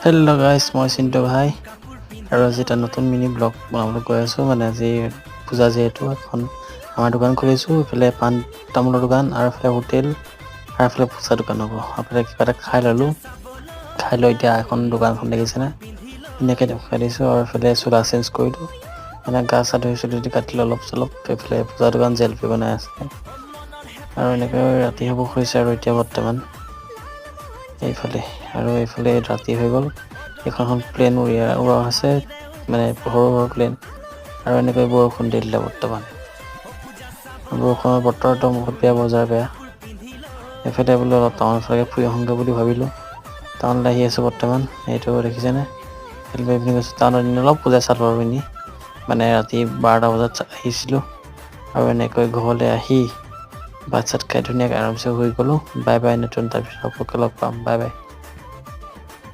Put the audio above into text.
Hello' গাইছ, মই চিন্তু ভাই আৰু আজি এটা নতুন মিনি ব্লগ বনাবলৈ গৈ আছোঁ। মানে আজি পূজা যিহেতু এখন আমাৰ দোকান খুলিছোঁ, এইফালে পাণ তামোলৰ দোকান আৰু এইফালে হোটেল আৰু এইফালে পূজা দোকান হ'ব। এইফালে কিবা এটা খাই ল'লোঁ, খাই লৈ এতিয়া এখন দোকানখন দেখিছেনে ধুনীয়াকৈ দেখুৱাই দিছোঁ। আৰু এইফালে চোলা চেঞ্জ কৰিলোঁ, মানে গা চা ধুই চুলি কাটিলোঁ অলপ চলপ। এইফালে পূজা দোকান জেলপি বনাই আছে আৰু এনেকৈ ৰাতি হ'ব হৈছে আৰু এতিয়া বৰ্তমান এইফালে ৰাতি হৈ গ'ল। এখন প্লেন উৰা আছে, মানে সৰু সৰু প্লেন, আৰু এনেকৈ বৰষুণ দি দিলে বৰ্তমান। বৰষুণৰ বতৰটো বহুত বেয়া, বজাৰ বেয়া। এইফালে বোলো অলপ টাউনৰ ফালে ফুৰি আহোঁগৈ বুলি ভাবিলোঁ। টাউনলৈ আহি আছোঁ বৰ্তমান, এইটো দেখিছেনে গৈছোঁ টাউনত অলপ পূজা চালোঁ আৰু মানে ৰাতি 12টা বজাত আহিছিলোঁ আৰু এনেকৈ ঘৰলৈ আহি ভাত চাত খাই ধুনীয়াকৈ আৰামছে শুই গ'লোঁ। বাই বাই, নতুন তাৰপিছত সকলোকে লগ পাম, বাই বাই।